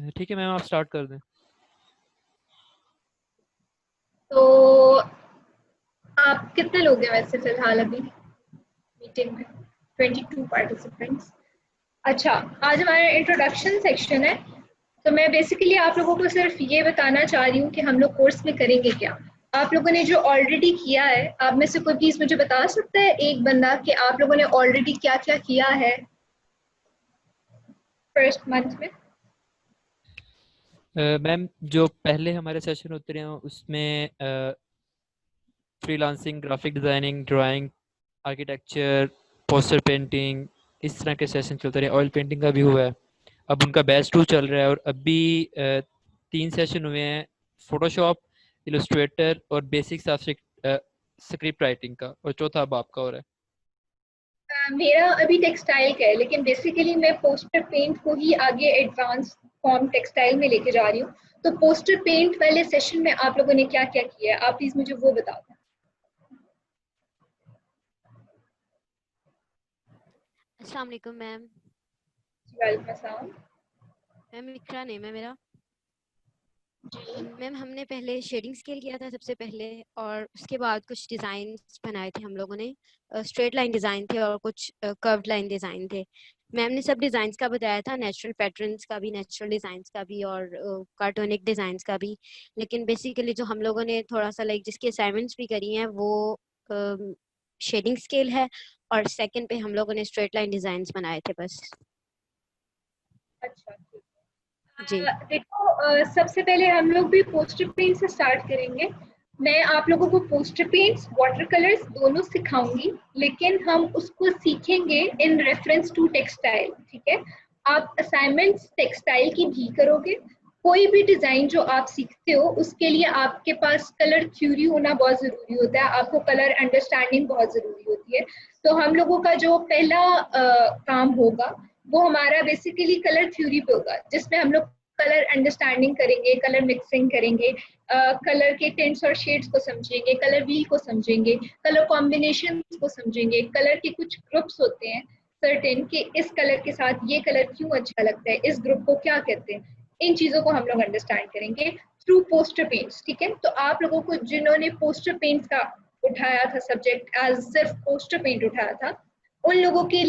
ठीक है मैम, आप स्टार्ट कर दें। तो आप कितने लोग हैं वैसे फिलहाल अभी मीटिंग में? 22 पार्टिसिपेंट्स। अच्छा, आज हमारा इंट्रोडक्शन सेक्शन है। तो मैं बेसिकली आप लोगों को सिर्फ ये बताना चाह रही हूँ कि हम लोग कोर्स में करेंगे क्या। आप लोगों ने जो ऑलरेडी किया है, आप में से कोई प्लीज मुझे बता सकता है एक बंदा कि आप लोगों ने ऑलरेडी क्या क्या किया है फर्स्ट मंथ में? मैम, जो पहले हमारे सेशन होते रहे हैं उसमें freelancing, graphic designing, drawing, architecture, poster painting, इस तरह के सेशन चलते रहे। ऑयल पेंटिंग का भी हुआ है। अब उनका बैच 2 चल रहा है और अभी 3 सेशन हुए हैं, फोटोशॉप, इलस्ट्रेटर और बेसिक्स ऑफ स्क्रिप्ट राइटिंग का, और चौथा अब आपका हो रहा है। मेरा अभी टेक्सटाइल का है, लेकिन बेसिकली मैं पोस्टर पेंट को ही आगे एडवांस फॉर्म टेक्सटाइल में लेके जा रही हूँ। तो पोस्टर पेंट वाले सेशन में आप लोगों ने क्या क्या किया है, आप प्लीज मुझे वो बताओ। अस्सलाम वालेकुम मैम। वालेकुम अस्सलाम। मैम इकरा नेम है मेरा। मैम हमने पहले शेडिंग स्केल किया था सबसे पहले, और उसके बाद कुछ डिज़ाइंस बनाए थे हम लोगों ने। स्ट्रेट लाइन डिज़ाइन थे और कुछ कर्व्ड लाइन डिज़ाइन थे। मैम ने सब डिज़ाइंस का बताया था, नेचुरल पैटर्न्स का भी, नेचुरल डिज़ाइंस का भी और कार्टूनिक डिज़ाइंस का भी। लेकिन बेसिकली जो हम लोगों ने थोड़ा सा लाइक जिसकी असाइनमेंट्स भी करी हैं वो शेडिंग स्केल है, और सेकंड पे हम लोगों ने स्ट्रेट लाइन डिज़ाइंस बनाए थे बस। अच्छा, जी देखो, सबसे पहले हम लोग भी पोस्टर पेंट से स्टार्ट करेंगे। मैं आप लोगों को पोस्टर पेंट्स, वाटर कलर्स दोनों सिखाऊंगी, लेकिन हम उसको सीखेंगे इन रेफरेंस टू टेक्सटाइल। ठीक है? आप असाइनमेंट्स टेक्सटाइल की भी करोगे। कोई भी डिजाइन जो आप सीखते हो उसके लिए आपके पास कलर थ्योरी होना बहुत जरूरी होता है, आपको कलर अंडरस्टैंडिंग बहुत जरूरी होती है। तो हम लोगों का जो पहला काम होगा वो हमारा बेसिकली कलर थ्योरी पे होगा, जिसमें हम लोग कलर अंडरस्टैंडिंग करेंगे, कलर मिक्सिंग करेंगे, कलर के टिंट्स और शेड्स को समझेंगे, कलर व्हील को समझेंगे, कलर कॉम्बिनेशन को समझेंगे। कलर के कुछ ग्रुप्स होते हैं सर्टेन कि इस कलर के साथ ये कलर क्यों अच्छा लगता है, इस ग्रुप को क्या कहते हैं। इन चीजों को हम लोग अंडरस्टैंड करेंगे थ्रू पोस्टर पेंट्स। ठीक है? तो आप लोगों को जिन्होंने पोस्टर पेंट्स का उठाया था सब्जेक्ट, एज सिर्फ पोस्टर पेंट उठाया था, उन लोगों के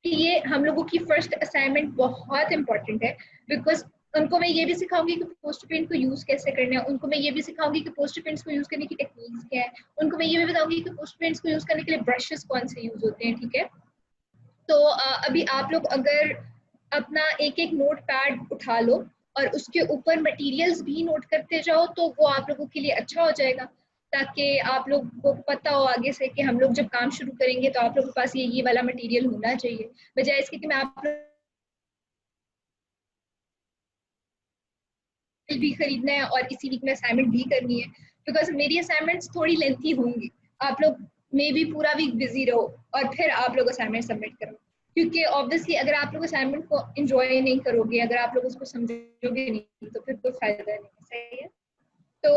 लिए हम लोगों की फर्स्ट असाइनमेंट बहुत इंपॉर्टेंट है। बिकॉज उनको मैं ये भी सिखाऊंगी कि पोस्टर पेंट को यूज कैसे करना है, उनको मैं ये भी सिखाऊंगी कि पोस्टर पेंट्स को यूज करने की टेक्निक्स क्या है, उनको मैं ये भी बताऊंगी कि पोस्टर पेंट्स को यूज करने के लिए ब्रशेस कौन से यूज होते हैं। ठीक है? तो अभी आप लोग अगर अपना एक एक नोट पैड उठा लो और उसके ऊपर मटेरियल्स भी नोट करते जाओ, तो वो आप लोगों के लिए अच्छा हो जाएगा, ताकि आप लोग को पता हो आगे से कि हम लोग जब काम शुरू करेंगे तो आप लोगों के पास ये वाला मटेरियल होना चाहिए, बजाय इसके कि मैं आप लोग भी खरीदना है और इसी वीक में असाइनमेंट भी करनी है। बिकॉज मेरी असाइनमेंट्स थोड़ी लेंथी होंगी, आप लोग मे भी पूरा वीक बिजी रहो और फिर आप लोग असाइनमेंट सबमिट करो। क्योंकि ऑब्वियसली अगर आप लोग असाइनमेंट को एंजॉय नहीं करोगे, अगर आप लोग उसको समझोगे नहीं, तो फिर कोई फायदा नहीं। सही है? तो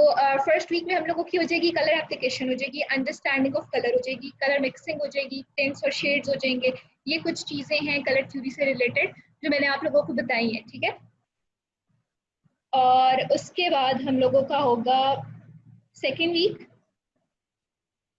फर्स्ट वीक में हम लोगों की हो जाएगी कलर एप्लीकेशन, हो जाएगी अंडरस्टैंडिंग ऑफ कलर, हो जाएगी कलर मिक्सिंग, हो जाएगी टेंट्स और शेड्स हो जाएंगे। ये कुछ चीजें हैं कलर थ्योरी से रिलेटेड जो मैंने आप लोगों को बताई हैं। ठीक है? और उसके बाद हम लोगों का होगा सेकेंड वीक,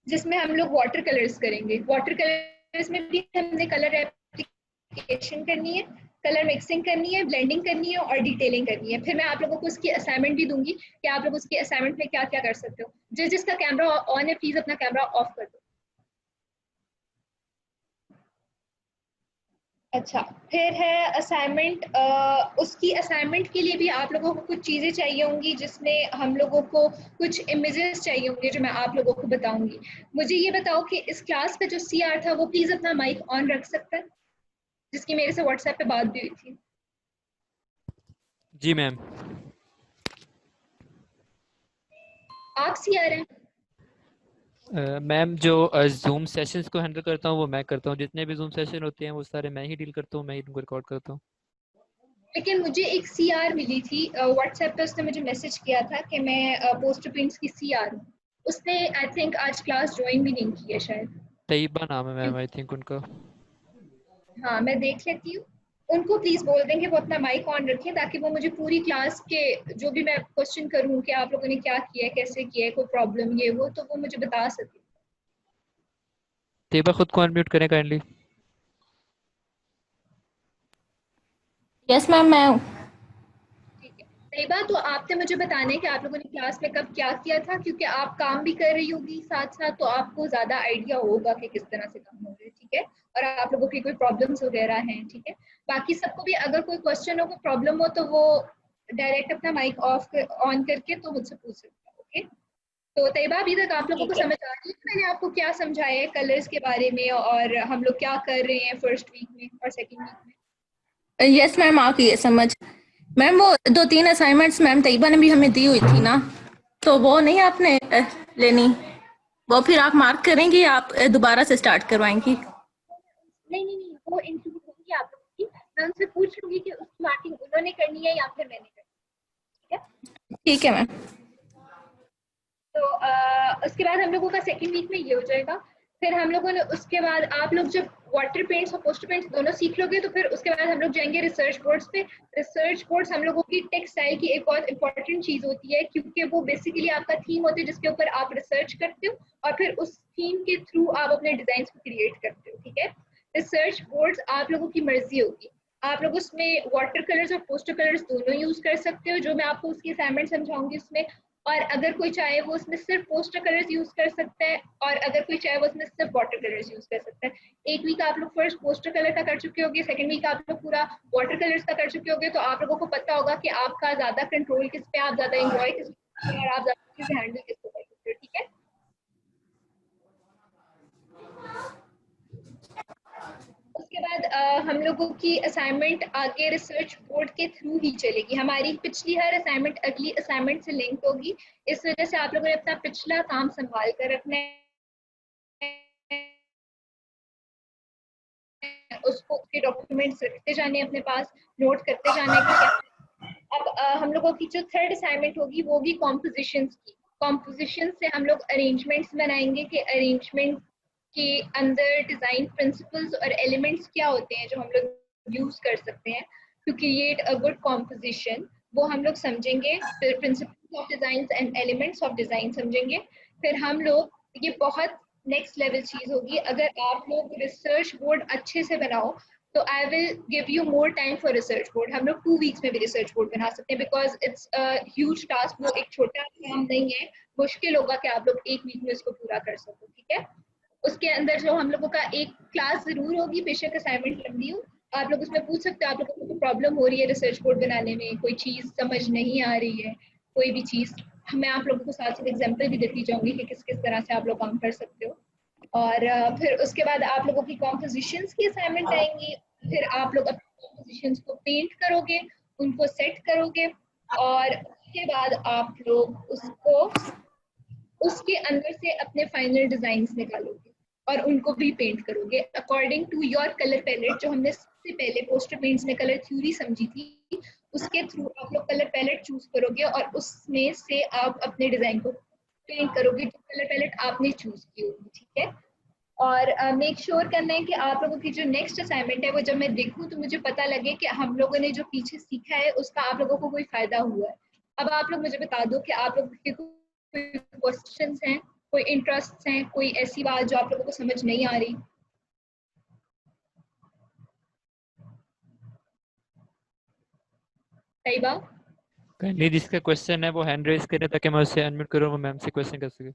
जिसमें हम लोग वाटर कलर्स करेंगे। वाटर कलर्स में भी हमने कलर एप्लीकेशन करनी है, कलर मिक्सिंग करनी है, ब्लेंडिंग करनी है और डिटेलिंग करनी है। फिर मैं आप लोगों को उसकी असाइनमेंट भी दूंगी कि आप लोग उसकी असाइनमेंट में क्या क्या कर सकते हो। जिसका कैमरा ऑन है प्लीज अपना कैमरा ऑफ कर दो। अच्छा, फिर है असाइनमेंट। उसकी असाइनमेंट के लिए भी आप लोगों को कुछ चीज़ें चाहिए होंगी, जिसमें हम लोगों को कुछ इमेजेस चाहिए होंगे जो मैं आप लोगों को बताऊंगी। मुझे ये बताओ कि इस क्लास का जो सीआर था वो प्लीज अपना माइक ऑन रख सकता है, जिसकी मेरे से व्हाट्सएप पे बात भी हुई थी। जी मैम। आप सीआर हैं? मैम, जो जूम सेशंस को हैंडल करता हूँ वो मैं करता हूँ। जितने भी जूम सेशन होते हैं वो सारे मैं ही डील करता हूँ, मैं ही उनको रिकॉर्ड करता हूँ। लेकिन मुझे एक सीआर मिली थी व्हाट्सएप पे, उसने मुझे मैसेज किया था कि मैं पोस्टर प्रिंट्स की सीआर हूँ। उसने आई थिंक आज क्लास ज्वाइन भी नहीं की है शायद। तैयबा नाम है मैम, आई थिंक उनका। हाँ, मैं देख लेती हूँ। उनको प्लीज बोल दें कि वो अपना माइक ऑन रखें ताकि वो मुझे पूरी क्लास के जो भी मैं क्वेश्चन करूं कि आप लोगों ने क्या किया है, कैसे किया है, कोई प्रॉब्लम ये वो, तो वो मुझे बता सके। तैयबा खुद को अनम्यूट करें काइंडली। यस मैम, मैं हूँ। ठीक है तैयबा, तो आपने मुझे बताना है कि आप लोगों ने क्लास में कब क्या किया था, क्योंकि आप काम भी कर रही होगी साथ साथ, तो आपको ज्यादा आइडिया होगा कि किस तरह से काम हो रहा है। ठीक है, और आप लोगों की कोई प्रॉब्लम्स वगैरह हैं। ठीक है, बाकी सबको भी अगर कोई क्वेश्चन हो, कोई प्रॉब्लम हो, तो वो डायरेक्ट अपना माइक ऑफ ऑन करके तो मुझसे पूछ सकते हैं। ओके, तो तैयबा अभी तक आप लोगों को ठीक है। समझ आ रही है कि मैंने आपको क्या समझाया है कलर्स के बारे में, और हम लोग क्या कर रहे हैं फर्स्ट वीक में और सेकेंड वीक में? यस मैम, आ गई है समझ। मैम वो 2-3 असाइनमेंट्स मैम तैयबा ने भी हमें दी हुई थी ना, तो वो नहीं आपने लेनी, वो फिर आप मार्क करेंगी, आप दोबारा से स्टार्ट करवाएंगी? नहीं नहीं नहीं, वो इंक्लूड होंगी आप लोगों की। मैं उनसे पूछ लूंगी कि उसकी मार्किंग उन्होंने करनी है या फिर मैंने करनी है। ठीक है मैम। तो उसके बाद हम लोगों का सेकेंड वीक में ये हो जाएगा। फिर हम लोगों ने उसके बाद आप लोग जब वाटर पेंट्स और पोस्टर पेंट्स दोनों सीख लोगे, तो फिर उसके बाद हम लोग जाएंगे रिसर्च बोर्ड्स पे। रिसर्च बोर्ड्स हम लोगों की टेक्सटाइल की एक बहुत इंपॉर्टेंट चीज होती है, क्योंकि वो बेसिकली आपका थीम होती है जिसके ऊपर आप रिसर्च करते हो, और फिर उस थीम के थ्रू आप अपने डिजाइन को क्रिएट करते हो। ठीक है, रिसर्च बोर्ड्स आप लोगों की मर्जी होगी, आप लोग उसमें वाटर कलर्स और पोस्टर कलर्स दोनों यूज कर सकते हो, जो मैं आपको उसकी असाइनमेंट समझाऊंगी उसमें। और अगर कोई चाहे वो उसमें सिर्फ पोस्टर कलर्स यूज कर सकता है, और अगर कोई चाहे वो उसमें सिर्फ वाटर कलर्स यूज कर सकता है। एक वीक आप लोग फर्स्ट पोस्टर कलर का कर चुके होंगे, सेकंड वीक आप लोग पूरा वाटर कलर्स का कर चुके होंगे, तो आप लोगों को पता होगा कि आपका ज्यादा कंट्रोल किस पे, आप ज्यादा एंजॉय किस पे, और आप ज्यादा चीजें हैंडल किस पे कर सकते हो। ठीक है, उसके बाद हम लोगों की असाइनमेंट आगे रिसर्च बोर्ड के थ्रू ही चलेगी। हमारी पिछली हर असाइनमेंट अगली असाइनमेंट से लिंक होगी, इस वजह से आप लोगों ने अपना पिछला काम संभाल कर रखना है, उसको उसके डॉक्यूमेंट्स रखते जाने अपने पास, नोट करते जाने कि क्या। अब हम लोगों की जो थर्ड असाइनमेंट होगी वो होगी कॉम्पोजिशंस की। कॉम्पोजिशन से हम लोग अरेंजमेंट्स बनाएंगे कि अरेंजमेंट के अंदर डिजाइन प्रिंसिपल्स और एलिमेंट्स क्या होते हैं जो हम लोग यूज कर सकते हैं to create a good composition, वो हम लोग समझेंगे। फिर principles of design and elements of design समझेंगे। फिर हम लोग, ये बहुत नेक्स्ट लेवल चीज होगी, अगर आप लोग रिसर्च बोर्ड अच्छे से बनाओ तो I will give you more time for research board. हम लोग 2 वीक्स में भी रिसर्च बोर्ड बना सकते हैं, because it's a huge task, वो एक छोटा काम नहीं है। मुश्किल होगा कि आप लोग 1 वीक में इसको पूरा कर सको। ठीक है, उसके अंदर जो हम लोगों का एक क्लास जरूर होगी, बेशक असाइनमेंट लंबी हो, आप लोग उसमें पूछ सकते हो आप लोगों को प्रॉब्लम हो रही है रिसर्च बोर्ड बनाने में, कोई चीज समझ नहीं आ रही है, कोई भी चीज, मैं आप लोगों को साथ साथ एग्जाम्पल भी देती जाऊंगी कि किस किस तरह से आप लोग काम कर सकते हो। और फिर उसके बाद आप लोगों की कॉम्पोजिशंस की असाइनमेंट आएंगी। फिर आप लोग अपने कॉम्पोजिशंस को पेंट करोगे, उनको सेट करोगे, और उसके बाद आप लोग उसको उसके अंदर से अपने फाइनल डिजाइन्स निकालोगे और उनको भी पेंट करोगे according to your colour palette. जो हमने सबसे पहले पोस्टर पेंट्स में कलर थ्योरी समझी थी, उसके थ्रू आप लोग कलर पैलेट चूज करोगे और उसमें से आप अपने डिजाइन को पेंट करोगे जो कलर पैलेट आपने चूज की होगी। ठीक है, और मेक श्योर करना है कि आप लोगों की जो नेक्स्ट असाइनमेंट है वो जब मैं देखूं तो मुझे पता लगे कि हम लोगों ने जो पीछे सीखा है उसका आप लोगों को कोई फायदा हुआ है। अब आप लोग मुझे बता दो कि आप लोगों के कोई क्वेश्चंस हैं, कोई इंटरेस्ट हैं, कोई ऐसी बात जो आप लोगों को समझ नहीं आ रही। सही बात। काइंडली जिसका क्वेश्चन है वो हैंड रेज करे ताकि मैं उससे अनम्यूट करूँ, वो मैम से क्वेश्चन कर सके।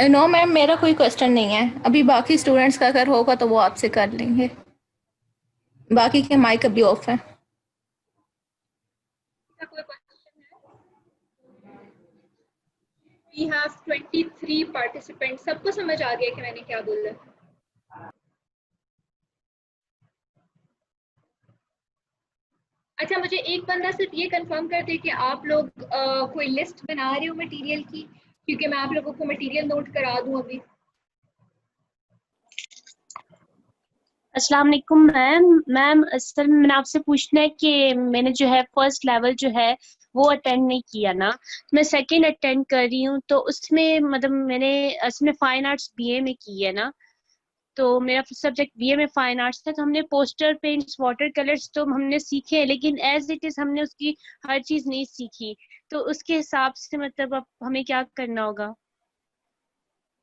नो मैम, मेरा कोई क्वेश्चन नहीं है अभी, बाकी स्टूडेंट्स का अगर होगा तो वो आपसे कर लेंगे, बाकी के माइक अभी ऑफ है। कोई क्वेश्चन है? We have 23 participants. सबको समझ आ गया कि मैंने क्या बोला? अच्छा, मुझे एक बंदा सिर्फ ये कंफर्म कर दे कि आप लोग कोई लिस्ट बना रहे हो मटेरियल की, क्योंकि मैं आप लोगों को मटेरियल नोट करा दूं अभी। अस्सलाम वालेकुम मैम। मैम असल में मैंने आपसे पूछना है कि मैंने जो है फर्स्ट लेवल जो है वो अटेंड नहीं किया ना, मैं सेकंड अटेंड कर रही हूँ। तो उसमें मतलब मैंने असल में फाइन आर्ट्स बीए में की है ना, तो मेरा सब्जेक्ट बीए में फाइन आर्ट्स था। तो हमने पोस्टर पेंट्स वाटर कलर्स तो हमने सीखे हैं, लेकिन एज इट इज हमने उसकी हर चीज नहीं सीखी। तो उसके हिसाब से मतलब अब हमें क्या करना होगा?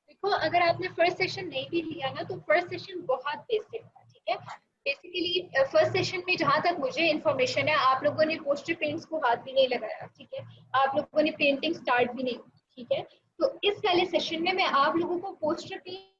देखो, अगर आपने फर्स्ट सेशन नहीं भी लिया ना, तो फर्स्ट सेशन बहुत बेसिक था, ठीक है। बेसिकली फर्स्ट सेशन में जहाँ तक मुझे इन्फॉर्मेशन है, आप लोगों ने पोस्टर पेंट्स को हाथ भी नहीं लगाया, ठीक है। आप लोगों ने पेंटिंग स्टार्ट भी नहीं की, ठीक है। तो इस वाले सेशन में मैं आप लोगों को पोस्टर पेंट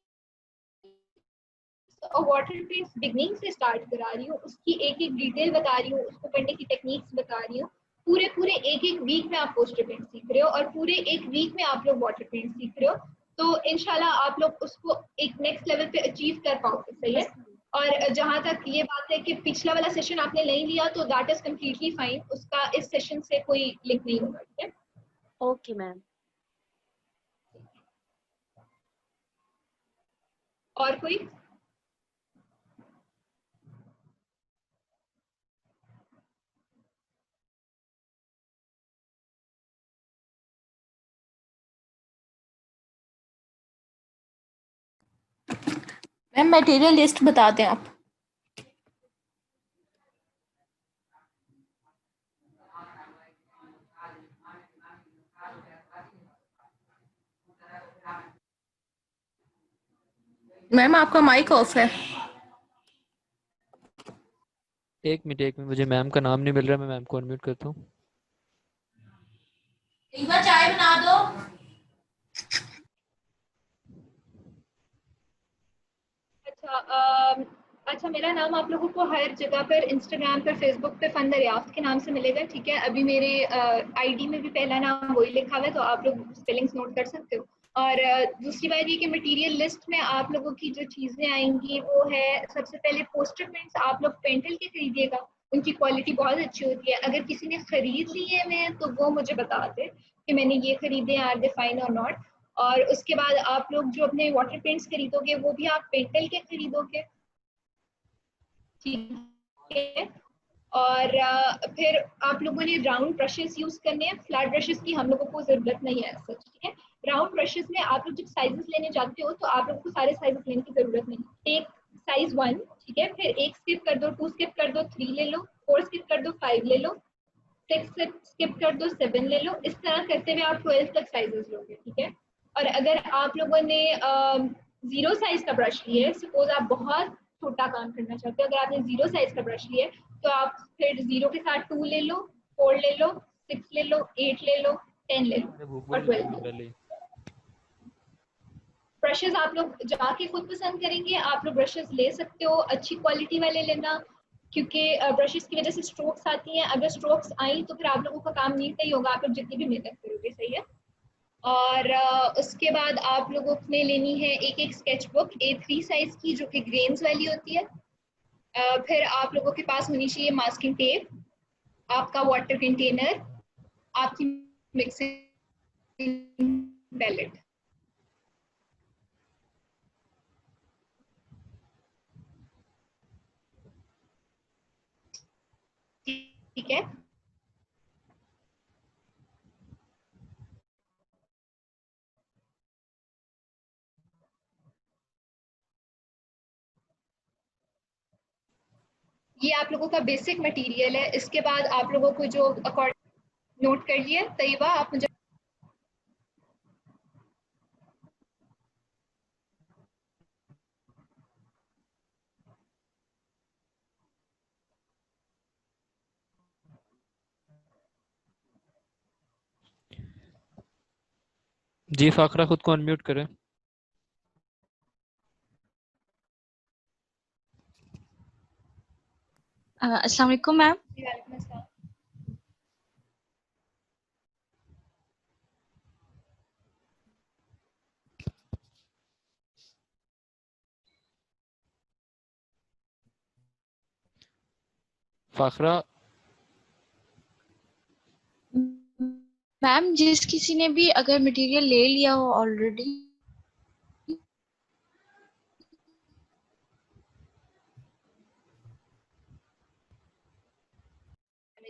और वाटर पेंट्स बिगनिंग से स्टार्ट करा रही हूँ, उसकी एक एक डिटेल बता रही हूँ, उसको करने की टेक्निक्स बता रही हूँ। पूरे पूरे एक एक वीक में आप पोस्टर पेंट सीख रहे हो और पूरे एक वीक में आप लोग वाटर पेंट सीख रहे हो। तो इनशाला आप लोग उसको एक नेक्स्ट लेवल पे अचीव कर पाओगे, सही है। और जहां तक ये बात है कि पिछला वाला सेशन आपने नहीं लिया, तो दैट इज कम्प्लीटली फाइन, उसका इस सेशन से कोई लिंक नहीं होगा, ठीक है। Okay ma'am. और कोई? मैम मटेरियल लिस्ट बता दें आप। मैम आपका माइक ऑफ है। एक मिनट, मुझे मैम का नाम नहीं मिल रहा, मैं मैम को अनम्यूट करता हूँ। एक बार चाय बना दो। अच्छा, मेरा नाम आप लोगों को हर जगह पर, इंस्टाग्राम पर, फेसबुक पे फन दरियाफ्त के नाम से मिलेगा, ठीक है। अभी मेरे आईडी में भी पहला नाम वही लिखा हुआ है, तो आप लोग स्पेलिंग्स नोट कर सकते हो। और दूसरी बात ये कि मटेरियल लिस्ट में आप लोगों की जो चीज़ें आएंगी वो है, सबसे पहले पोस्टर पेंट्स आप लोग पेंटल के खरीदिएगा, उनकी क्वालिटी बहुत अच्छी होती है। अगर किसी ने खरीद लिए हैं तो वो मुझे बता दे कि मैंने ये खरीदे, आर दे फाइन और नॉट। और उसके बाद आप लोग जो अपने वाटर पेंट्स खरीदोगे वो भी आप पेंटल के खरीदोगे, ठीक है। और फिर आप लोगों ने राउंड ब्रशेस यूज करने हैं, फ्लैट ब्रशेस की हम लोगों को जरूरत नहीं है सच, ठीक है। राउंड ब्रशेस में आप लोग जब साइजेस लेने जाते हो तो आप लोगों को सारे साइजेस लेने की जरूरत नहीं है। एक साइज 1, ठीक है, फिर एक स्किप कर दो, 2 स्किप कर दो, 3 ले लो, 4 स्किप कर दो, 5 ले लो, 6 स्किप कर दो, 7 ले लो। इस तरह करते हुए आप 12 तक साइजेस लोगे, ठीक है। और अगर आप लोगों ने 0 साइज का ब्रश लिया है, सपोज आप बहुत छोटा काम करना चाहते हो, अगर आपने 0 साइज का ब्रश लिया है तो आप फिर 0 के साथ 2 ले लो, 4 ले लो, 6 ले लो, 8 ले लो, 10 ले लो मैंने भूख और बड़ी 12 लगी थी ले लो। पहले ही। ब्रशेस आप लोग जाके खुद पसंद करेंगे, आप लोग ब्रशेस ले सकते हो, अच्छी क्वालिटी वाले लेना, क्योंकि ब्रशेस की वजह से स्ट्रोक्स आती हैं। अगर स्ट्रोक्स आई तो फिर आप लोगों का काम नीट नहीं होगा, आप लोग जितनी भी मेहनत करोगे, सही है। और उसके बाद आप लोगों ने लेनी है एक एक स्केच बुक A3 साइज की, जो कि ग्रेन्स वाली होती है। फिर आप लोगों के पास होनी चाहिए मास्किंग टेप, आपका वाटर कंटेनर, आपकी मिक्सिंग पैलेट, ठीक है। ये आप लोगों का बेसिक मटेरियल है। इसके बाद आप लोगों को जो अकॉर्डिंग नोट कर लिया तैयबा, आप मुझे जी फाकरा, खुद को अनम्यूट करें। अस्सलाम वालेकुम मैम। फाकरा, मैम जिस किसी ने भी अगर मटेरियल ले लिया हो ऑलरेडी,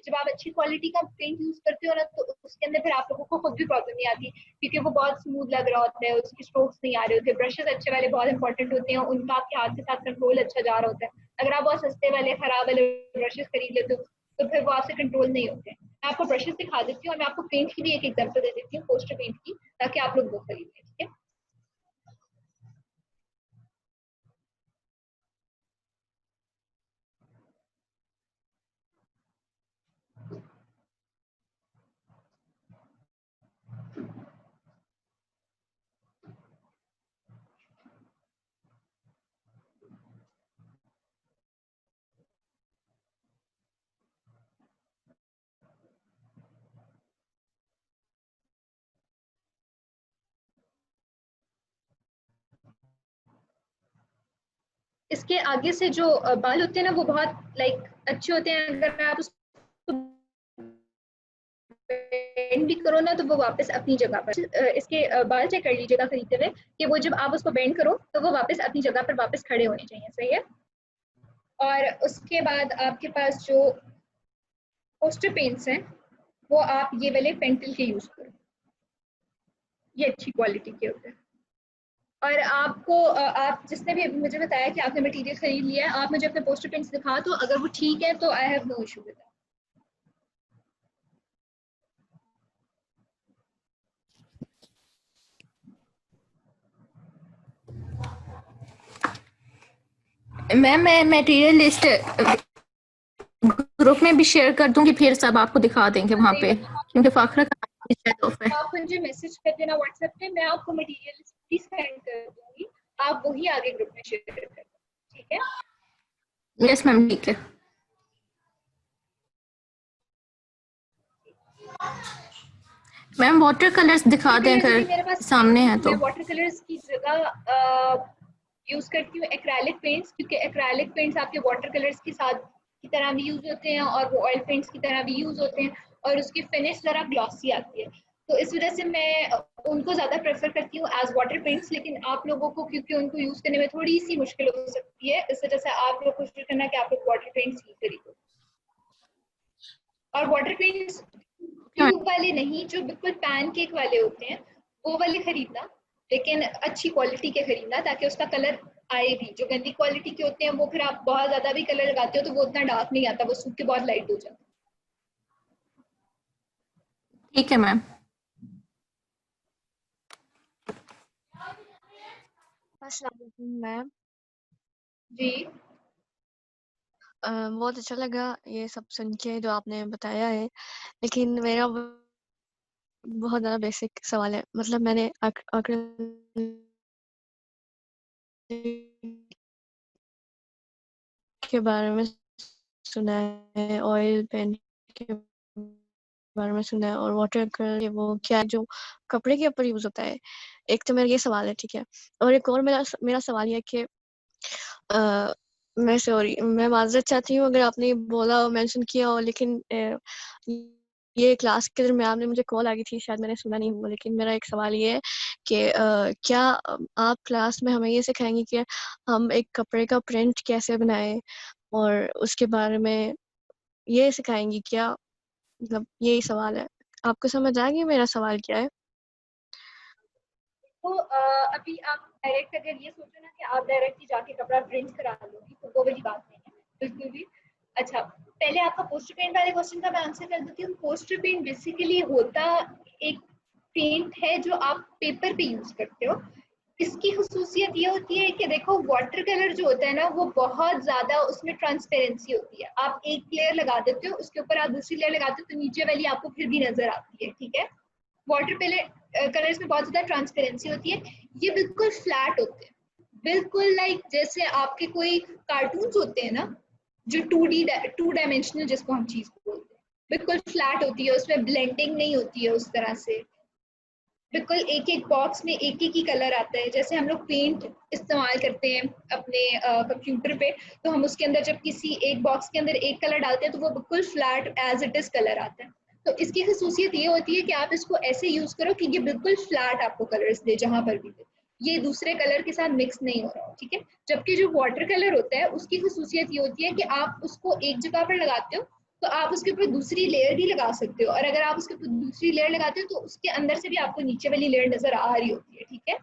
जब आप अच्छी क्वालिटी का पेंट यूज करते हो ना तो उसके अंदर फिर आप लोगों को खुद भी प्रॉब्लम नहीं आती, क्योंकि वो बहुत स्मूथ लग रहा होता है, उसकी स्ट्रोक्स नहीं आ रहे होते, ब्रशेस अच्छे वाले बहुत इंपॉर्टेंट होते हैं, उनका आपके हाथ के साथ कंट्रोल अच्छा जा रहा होता है। अगर आप बहुत सस्ते वाले खराब वाले ब्रशेस खरीद लेते हो तो फिर वो आपसे कंट्रोल नहीं होते। मैं आपको ब्रशेस दिखा देती हूँ और मैं आपको पेंट की भी एक एग्जाम्पल दे देती हूँ, पोस्टर पेंट की, ताकि आप लोग वो खरीद लें, ठीक है। इसके आगे से जो बाल होते हैं ना वो बहुत लाइक अच्छे होते हैं, अगर आप उसको बेंड भी करो ना तो वो वापस अपनी जगह पर, इसके बाल चेक कर लीजिएगा खरीदते हुए कि वो जब आप उसको बेंड करो तो वो वापस अपनी जगह पर वापस खड़े होने चाहिए, सही है। और उसके बाद आपके पास जो पोस्टर पेंट्स हैं वो आप ये वाले पेंटिल के यूज करो, ये अच्छी क्वालिटी के होते हैं। और आपको आप जिसने भी अभी मुझे बताया कि आपने मटेरियल खरीद लिया है, आप मुझे अपने पोस्टर पेंट्स दिखा, तो अगर वो ठीक है तो I have no issue with that. Ma'am मैं मटेरियल लिस्ट ग्रुप में भी शेयर कर दूंगी, फिर सब आपको दिखा देंगे वहाँ पे, क्योंकि फाखरा का शायद ऑफ है। आप मुझे मैसेज कर देना व्हाट्सएप पे, मैं आपको मटेरियल लिस्ट भी सेंड कर दूंगी, आप वही आगे ग्रुप में शेयर कर देना, ठीक है। यस मैम, ठीक है। मैम वाटर कलर्स दिखा दें अगर सामने है तो। मैं वाटर कलर्स की जगह यूज करती हूँ एक्रेलिक पेंट्स, क्योंकि एक्रेलिक पेंट्स आपके वाटर कलर्स के साथ की तरह भी यूज होते हैं और वो ऑयल पेंट्स की तरह भी यूज होते हैं, और उसकी फिनिश जरा ग्लॉसी आती है, तो इस वजह से मैं उनको ज्यादा प्रेफर करती हूँ एज वाटर पेंट्स। लेकिन आप लोगों को क्योंकि उनको यूज करने में थोड़ी सी मुश्किल हो सकती है, इस वजह से आप लोग कोशिश करना कि आप लोग वाटर पेंट्स ही खरीदो। और वाटर पेंट्स ट्यूब वाले नहीं, जो बिल्कुल पैनकेक वाले होते हैं वो वाले खरीदना, लेकिन अच्छी क्वालिटी के खरीदना, ताकि उसका कलर आए भी। जो गंदी क्वालिटी के होते हैं वो फिर आप बहुत ज्यादा भी कलर लगाते हो तो वो उतना डार्क नहीं आता, वो सूख के बहुत लाइट हो जाता है। ठीक है मैम। अस्सलाम वालेकुम मैम। जी बहुत अच्छा लगा ये सब सुन के जो आपने बताया है, लेकिन मेरा बहुत ज़्यादा बेसिक सवाल है। मतलब मैंने के बारे में सुना है, ऑयल पेंट के बारे में सुना है, और वाटर कलर वो क्या जो कपड़े के ऊपर यूज होता है। एक तो मेरा ये सवाल है, ठीक है। और एक और मेरा सवाल ये है कि मैं माजरत चाहती हूँ अगर आपने बोला और मेंशन किया हो, लेकिन ये क्लास के दरमियान में मुझे कॉल आ गई थी, शायद मैंने सुना नहीं हुआ। लेकिन मेरा एक सवाल ये है कि क्या आप क्लास में हमें ये सिखाएंगे कि हम एक कपड़े का प्रिंट कैसे बनाएं, और उसके बारे में ये सिखाएंगी क्या? मतलब यही सवाल है। आपको समझ आ गया मेरा सवाल क्या है? तो अभी आप डायरेक्ट अगर ये सोचो ना कि आप डायरेक्ट ही जाके कपड़ा प्रिंट करा लोगी, तो वो वाली बात नहीं है बिल्कुल भी। अच्छा, पहले आपका पोस्टर पेंट वाले क्वेश्चन का मैं आंसर कर देती हूँ। पोस्टर पेंट बेसिकली होता एक पेंट है जो आप पेपर पे यूज करते हो। इसकी खुसूसियत ये होती है कि देखो, वाटर कलर जो होता है ना वो बहुत ज्यादा उसमें ट्रांसपेरेंसी होती है। आप एक लेयर लगा देते हो, उसके ऊपर आप दूसरी लेयर लगाते हो, तो नीचे वाली आपको फिर भी नजर आती है, ठीक है। वाटर कलर्स में बहुत ज्यादा ट्रांसपेरेंसी होती है। ये बिल्कुल फ्लैट होते हैं, बिल्कुल लाइक जैसे आपके कोई कार्टून्स होते हैं ना, जो 2 डायमेंशनल जिसको हम चीज बोलते हैं, बिल्कुल फ्लैट होती है, उसमें ब्लेंडिंग नहीं होती है उस तरह से। बिल्कुल एक एक बॉक्स में एक ही कलर आता है। जैसे हम लोग पेंट इस्तेमाल करते हैं अपने कंप्यूटर पे, तो हम उसके अंदर जब किसी एक बॉक्स के अंदर एक कलर डालते हैं तो वो बिल्कुल flat as it is colour आता है। तो इसकी खसूसियत ये होती है कि आप इसको ऐसे यूज करो कि ये बिल्कुल फ्लैट आपको कलर्स दे, जहां पर भी दे, ये दूसरे कलर के साथ मिक्स नहीं हो रहा हो, ठीक है। जबकि जो वाटर कलर होता है उसकी खसूसियत ये होती है कि आप उसको एक जगह पर लगाते हो तो आप उसके ऊपर दूसरी लेयर भी लगा सकते हो, और अगर आप उसके ऊपर दूसरी लेयर लगाते हो तो उसके अंदर से भी आपको नीचे वाली लेयर नजर आ रही होती है, ठीक है।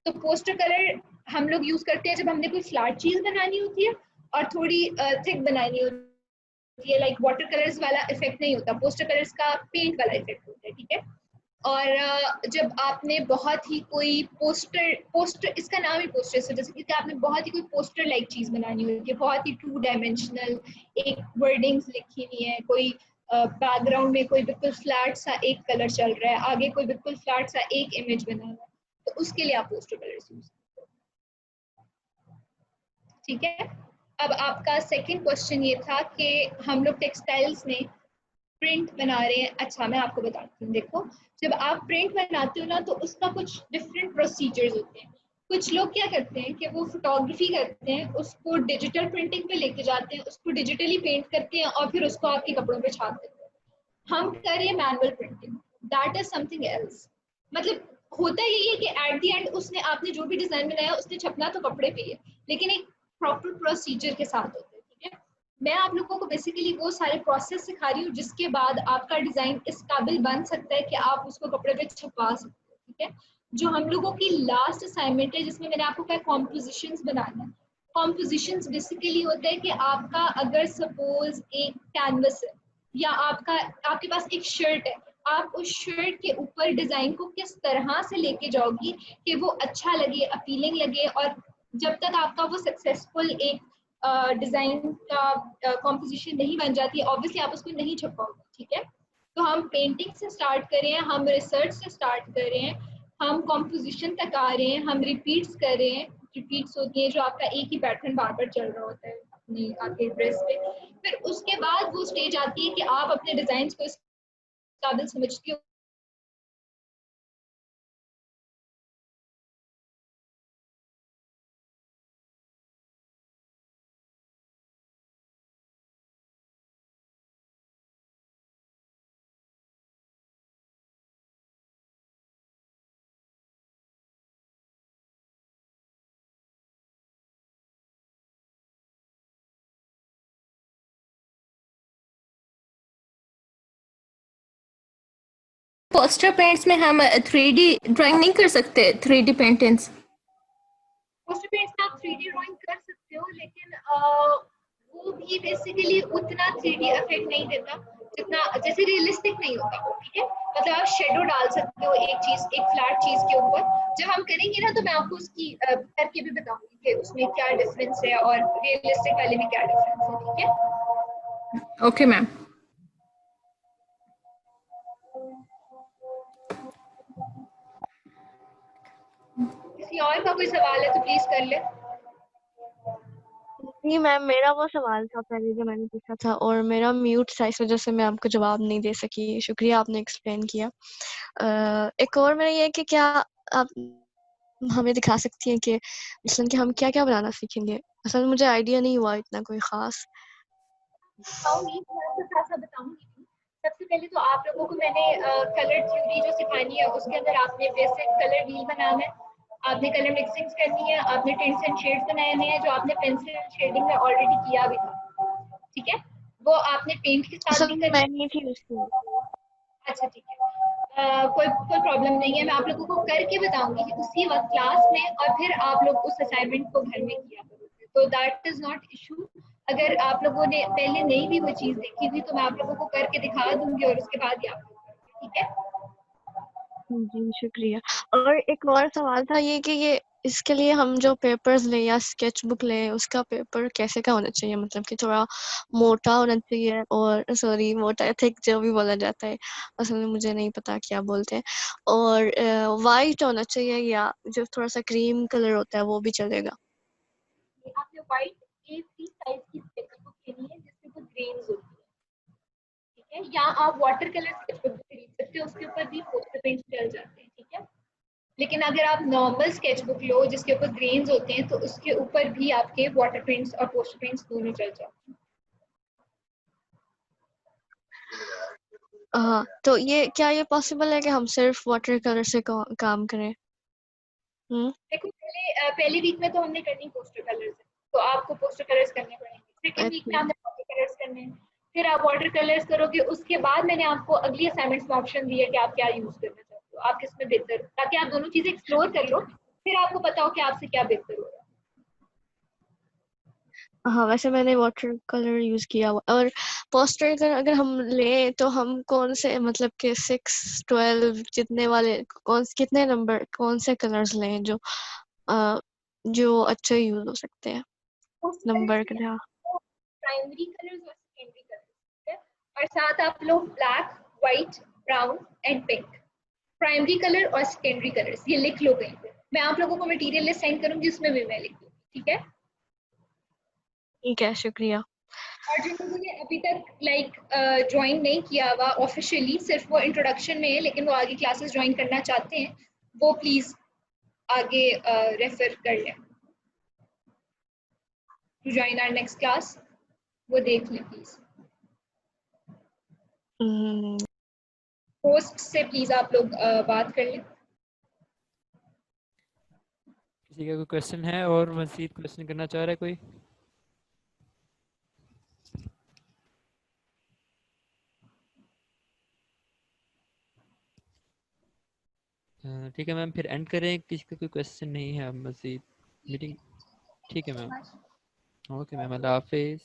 तो पोस्टर कलर हम लोग यूज करते हैं जब हमने कोई फ्लैट चीज बनानी होती है और थोड़ी थिक बनानी होती है, लाइक वाटर कलर्स वाला इफेक्ट नहीं होता, पोस्टर कलर्स का पेंट वाला इफेक्ट होता है, ठीक है। और जब आपने बहुत ही कोई पोस्टर इसका नाम ही पोस्टर है, जैसे कि आपने बहुत ही कोई पोस्टर लाइक चीज बनानी होती है, बहुत ही 2 डायमेंशनल, एक वर्डिंग्स लिखी हुई है, कोई बैकग्राउंड में कोई बिल्कुल फ्लैट सा एक कलर चल रहा है, आगे कोई बिल्कुल फ्लैट सा एक इमेज बना हुआ है, तो उसके लिए आप पोस्टर कलर्स यूज करते हो, ठीक है। अब आपका सेकंड क्वेश्चन ये था कि हम लोग टेक्सटाइल्स में प्रिंट बना रहे हैं। अच्छा, मैं आपको बताती हूँ, देखो जब आप प्रिंट बनाते हो ना तो उसका कुछ डिफरेंट प्रोसीजर्स होते हैं। कुछ लोग क्या करते हैं कि वो फोटोग्राफी करते हैं, उसको डिजिटल प्रिंटिंग पे लेके जाते हैं, उसको डिजिटली पेंट करते हैं और फिर उसको आपके कपड़ों पे छाप देते हैं। हम कर रहे हैं manual printing, that is something else. मतलब होता यही है कि एट द एंड उसने आपने जो भी डिजाइन बनाया उसने छपना तो कपड़े पे ही है, लेकिन एक प्रॉपर प्रोसीजर के साथ होता है, ठीक है। मैं आप लोगों को बेसिकली वो सारे प्रोसेस सिखा रही हूँ जिसके बाद आपका डिजाइन इस काबिल बन सकता है कि आप उसको कपड़े पे छपा सकते हो, ठीक है। जो हम लोगों की लास्ट असाइनमेंट है जिसमें मैंने आपको कहा कॉम्पोजिशंस बनाना है। कॉम्पोजिशंस बेसिकली होता है कि आपका अगर सपोज एक कैनवस है या आपके पास एक शर्ट है, आप उस शर्ट के ऊपर डिजाइन को किस तरह से लेके जाओगी कि वो अच्छा लगे, अपीलिंग लगे, और जब तक आपका वो सक्सेसफुल एक डिजाइन का कॉम्पोजिशन नहीं बन जाती, ऑब्वियसली आप उसको नहीं छपाओगे, ठीक है। तो हम पेंटिंग से स्टार्ट कर रहे हैं, हम रिसर्च से स्टार्ट कर रहे हैं, हम कॉम्पोजिशन तक आ रहे हैं, हम रिपीट्स कर रहे हैं। रिपीट्स होती है जो आपका एक ही पैटर्न बार बार चल रहा होता है अपनी आपके ड्रेस पे। फिर उसके बाद वो स्टेज आती है कि आप अपने डिजाइन को इस काबिल समझती हो पोस्टर पेंट्स में हम 3D ड्राइंग नहीं कर सकते, 3D पेंटिंग्स? पोस्टर पेंट्स में आप 3D ड्राइंग कर सकते हो, लेकिन वो भी बेसिकली उतना 3D इफेक्ट नहीं देता जितना, जैसे रियलिस्टिक नहीं होता वो, ठीक है। मतलब आप शेडो डाल सकते हो एक चीज, एक फ्लैट चीज के ऊपर। जब हम करेंगे ना तो मैं आपको उसकी करके भी बताऊंगी कि उसमें क्या डिफरेंस है और रियलिस्टिक वाले में क्या डिफरेंस है, ठीक है। Okay ma'am. किसी और का कोई सवाल है तो प्लीज कर ले। जी मैम, मेरा वो सवाल था पहले जो मैंने पूछा था और मेरा म्यूट था, इस वजह से मैं आपको जवाब नहीं दे सकी। शुक्रिया, आपने एक्सप्लेन किया। एक और मेरा ये है कि क्या आप हमें दिखा सकती हैं कि मसलन कि हम क्या क्या बनाना सीखेंगे? असल में मुझे आइडिया नहीं हुआ इतना कोई खास। बताऊंगी, थोड़ा सा साथ साथ बताऊंगी। सबसे पहले तो आप लोगों को मैंने कलर थ्योरी जो सिखानी है उसके अंदर आपने बेसिक कलर व्हील बनाना है, आपने कलर मिक्सिंग करनी है, आपने टिंट्स एंड शेड्स बनाने हैं जो आपने पेंसिल शेडिंग में ऑलरेडी किया भी था, ठीक है। वो आपने पेंट के साथ असल भी में करना मैं है। नहीं थी उसकी। अच्छा ठीक है, कोई कोई प्रॉब्लम नहीं है, मैं आप लोगों को करके बताऊंगी उसी वक्त क्लास में, और फिर आप लोग उस असाइनमेंट को घर में किया करोगे, तो दैट इज नॉट इशू। अगर आप लोगों ने पहले नहीं भी वो चीज देखी थी तो मैं आप लोगों को करके दिखा दूंगी और उसके बाद ही आप लोग करोगे, ठीक है। जी शुक्रिया। और एक और सवाल था ये कि ये इसके लिए हम जो पेपर्स लें या स्केच बुक लें उसका पेपर कैसे का होना चाहिए? मतलब कि थोड़ा मोटा होना चाहिए, और सॉरी मोटा थिक जो भी बोला जाता है, असल में मुझे नहीं पता क्या बोलते हैं। और वाइट होना चाहिए या जो थोड़ा सा क्रीम कलर होता है वो भी चलेगा? आपने व्हाइट A3 साइज की स्केच बुक लेनी है जिसके ऊपर ग्रेन्स होती है, ठीक है। या आप वाटर कलर स्केच बुक खरीद सकते हो, उसके ऊपर भी पोस्टर पेंट चल जाते हैं, ठीक है। लेकिन अगर आप नॉर्मल स्केच बुक लो जिसके ऊपर ग्रेन्स होते हैं तो उसके ऊपर भी आपके वाटर पेंट्स और पोस्टर पेंट्स दोनों चल जाते हैं। हाँ, तो ये क्या ये पॉसिबल है कि हम सिर्फ वाटर कलर से काम करें? देखो पहली वीक में तो हमने करनी पोस्टर कलर्स है, तो आपको पोस्टर कलर्स करने पड़ेंगे। सेकंड वीक में अच्छा। आपने वाटर कलर्स करने हैं, फिर आप वाटर कलर्स करोगे, उसके बाद मैंने आपको अगली असाइनमेंट्स में ऑप्शन दिया कि आप क्या यूज करना चाहते हो, आप किस में बेहतर, ताकि आप दोनों चीजें एक्सप्लोर कर लो, फिर आपको पता हो कि आपसे क्या बेहतर हो रहा है। हाँ, वैसे मैंने वाटर कलर यूज किया हुआ। और पोस्टर अगर हम लें तो हम कौन से, मतलब कि 6, 12 जितने वाले, कितने नंबर, कौन से कलर्स लें जो जो अच्छे यूज हो सकते हैं नंबर के लिए? प्राइमरी कलर्स और सेकेंडरी कलर्स, और साथ आप लोग black, white, brown and pink, primary colour और सेकेंडरी कलर्स, ये लिख लो कहीं पे। मैं आप लोगों को मटेरियल लिस्ट सेंड करूंगी, उसमें भी मैं लिख दूंगी, ठीक है? ठीक है, शुक्रिया। और जिन लोगों ने अभी तक ज्वाइन नहीं किया हुआ ऑफिशियली, सिर्फ वो इंट्रोडक्शन में है, लेकिन वो आगे क्लासेस ज्वाइन करना चाहते हैं, वो प्लीज आगे रेफर कर लें to join our next class, वो देख लें प्लीज। होस्ट से प्लीज आप लोग बात कर लें। किसी का कोई क्वेश्चन है और मज़ीद क्वेश्चन करना चाह रहा है कोई? ठीक है मैम, फिर एंड करें, किसी का कोई क्वेश्चन नहीं है अब मज़ीद मीटिंग? ठीक है मैम, ओके मैम, अल्लाह हाफिज़।